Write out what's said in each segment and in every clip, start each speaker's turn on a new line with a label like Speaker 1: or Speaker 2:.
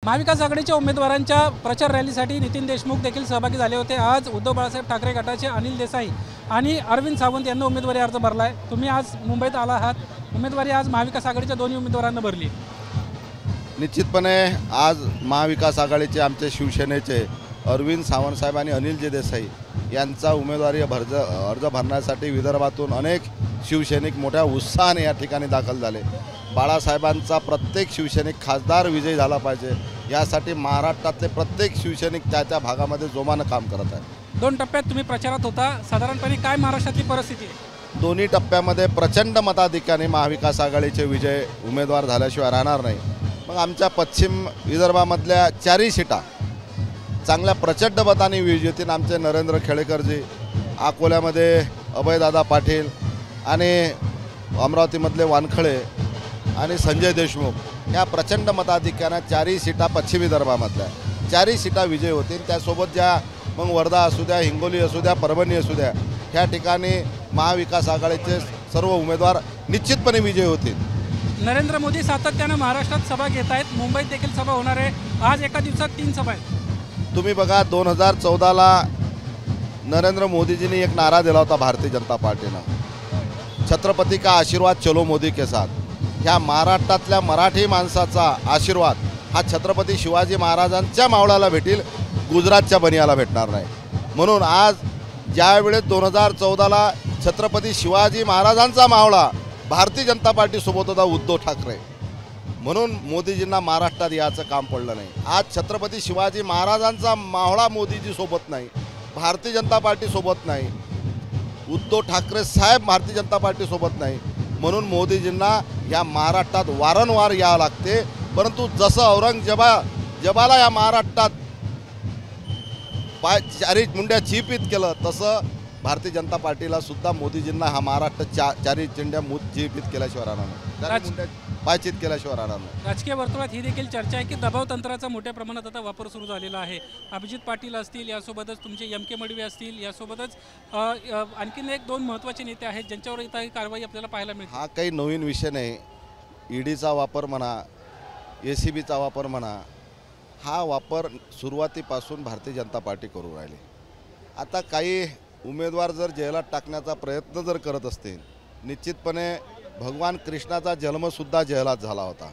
Speaker 1: महाविकास आघाडीच्या उमेदवारांच्या प्रचार रॅलीसाठी नितीन देशमुख देखील सहभागी झाले होते। आज उद्धव बाळासाहेब ठाकरे गटाचे अनिल देसाई आणि अरविंद सावंत यांनी उमेदवारी अर्ज भरला आहे। तुम्ही आज मुंबईत आला आहात, उमेदवारी आज महाविकास आघाडीच्या दोन्ही उमेदवारांना भरली।
Speaker 2: निश्चितपणे आज महाविकास आघाडीचे आमचे शिवसेनेचे अरविंद सावंत साहेब आणि अनिल देसाई यांचा उमेदवारी अर्ज भरण्यासाठी विदर्भातून अनेक शिवसैनिक मोठ्या उत्साहाने या ठिकाणी दाखल झाले। बाळासाहेबांचा प्रत्येक शिवसैनिक खासदार विजयी झाला पाहिजे यासाठी महाराष्ट्रातले प्रत्येक शिवसैनिक त्या भागामध्ये जोमानं काम करत आहे।
Speaker 1: 2 टप्प्यात तुम्ही प्रचारात होता, साधारणपणे काय महाराष्ट्रातली परिस्थिती आहे?
Speaker 2: दोन्ही टप्प्यामध्ये प्रचंड मताधिक्याने महाविकास आघाडीचे विजय उमेदवार झाल्याशिवाय राहणार नाही। मग आमच्या पश्चिम विदर्भामधल्या 4 सीटा चांगल्या प्रचंड मताने विजेतील आमचे नरेंद्र खेडेकरजी, अकोल्यामध्ये अभयदादा पाटील आणि अमरावतीमधले वानखळे आणि संजय देशमुख या प्रचंड मताधिक्याने 4 सीटा पश्चिम विदर्भामधल्या 4 सीटा विजय होतील। त्यासोबत ज्या मग वर्धा असू द्या, हिंगोली असू द्या, परभणी असू द्या, ह्या ठिकाणी महाविकास आघाडीचे सर्व उमेदवार निश्चितपणे विजयी होतील।
Speaker 1: नरेंद्र मोदी सातत्याने महाराष्ट्रात सभा घेत आहेत, मुंबईत देखील सभा होणार आहे। आज एका दिवसात 3 सभा आहेत।
Speaker 2: तुम्ही बघा 2014ला नरेंद्र मोदीजींनी एक नारा दिला होता भारतीय जनता पार्टीनं, छत्रपती का आशीर्वाद चलो मोदी के साथ। ह्या महाराष्ट्रातल्या मराठी माणसाचा आशीर्वाद हा छत्रपती शिवाजी महाराजांच्या मावळाला भेटेल, गुजरातच्या बनियाला भेटणार नाही। म्हणून आज ज्यावेळेस 2014ला छत्रपती शिवाजी महाराजांचा मावळा भारतीय जनता पार्टीसोबत होता उद्धव ठाकरे, म्हणून मोदीजींना महाराष्ट्रात याचं काम पडलं नाही। आज छत्रपती शिवाजी महाराजांचा मावळा मोदीजी सोबत नाही, भारतीय जनता पार्टीसोबत नाही, उद्धव ठाकरे साहेब भारतीय जनता पार्टीसोबत नाही, म्हणून मोदीजींना या महाराष्ट्रात वारंवार यावं लागते। परंतु जसं औरंगजेबाला या महाराष्ट्रात 4 मुंड्या चिपीत केलं, तसं भारतीय जनता पार्टीला सुद्धा मोदीजींना हा महाराष्ट्र 4 चिंड्या चिपीत केल्याशिवाय राहणार नाही, पायचीत केल्याशिवाय राहणार नाही।
Speaker 1: राजकीय वर्तुळात ही देखील चर्चा आहे की दबाव तंत्राचा मोठ्या प्रमाणात आता वापर सुरू झालेला आहे। अभिजित पाटील असतील, यासोबतच तुमचे एम के मडवी असतील, यासोबतच आणखीन 1-2 महत्त्वाचे नेते आहेत ज्यांच्यावर इथं ही कारवाई आपल्याला पाहायला मिळते।
Speaker 2: हा काही नवीन विषय नाही। ईडीचा वापर म्हणा, ACBचा वापर म्हणा, हा वापर सुरुवातीपासून भारतीय जनता पार्टी करू राहिली। आता काही उमेदवार जर जेलात टाकण्याचा प्रयत्न जर करत असतील, निश्चितपणे भगवान कृष्णाचा जन्मसुद्धा जेलात झाला होता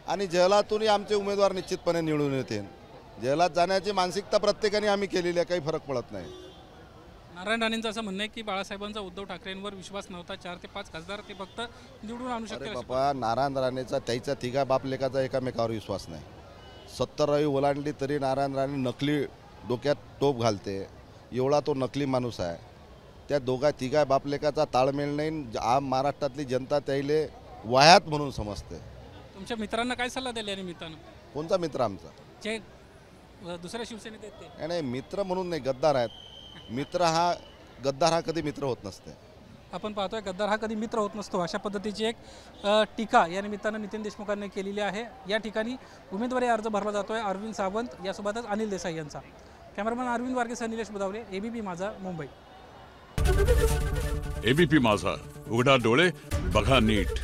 Speaker 2: आणि जेलातूनही आमचे उमेदवार निश्चितपणे निवडून येतील। जेलात जाण्याची मानसिकता प्रत्येकाने आम्ही केलेली आहे, काही फरक पडत नाही।
Speaker 1: नारायण राणेंचं असं म्हणणं आहे की बाळासाहेबांचा उद्धव ठाकरेंवर विश्वास नव्हता, 4 ते 5 खासदार ते फक्त निवडून आणू शकते।
Speaker 2: बाबा, नारायण राणेचा त्याच्या 3 बाप लेकाचा एकामेकावर विश्वास नाही। 70 ओलांडली तरी नारायण राणे नकली डोक्यात टोप घालते, एवढा तो नकली माणूस आहे। त्या 2-3 बाप लेकाचा ताळमेळ नाही। आम महाराष्ट्रातली जनता त्याले वाह्यात म्हणून समजते।
Speaker 1: तुमच्या मित्रांना काय सल्ला दिला या निमित्तानं?
Speaker 2: कोणता मित्र आमचा?
Speaker 1: जे दुसऱ्या शिवसेनेत आहेत ते?
Speaker 2: नाही, मित्र म्हणून नाही, गद्दार आहेत। गद्दार हा कधी मित्र होत नसते।
Speaker 1: आपण पाहतोय गद्दार हा कधी मित्र होत नसतो, अशा पद्धतीची एक टीका या निमित्तानं नितीन देशमुखांनी केलेली आहे। या ठिकाणी उमेदवारी अर्ज भरला जातोय अरविंद सावंत, यासोबतच अनिल देसाई यांचा। कॅमेरामॅन अरविंद वारगे, निलेश बुधावले, ABP माझा, मुंबई।
Speaker 3: ABP माझा, उघडा डोळे बघा नीट।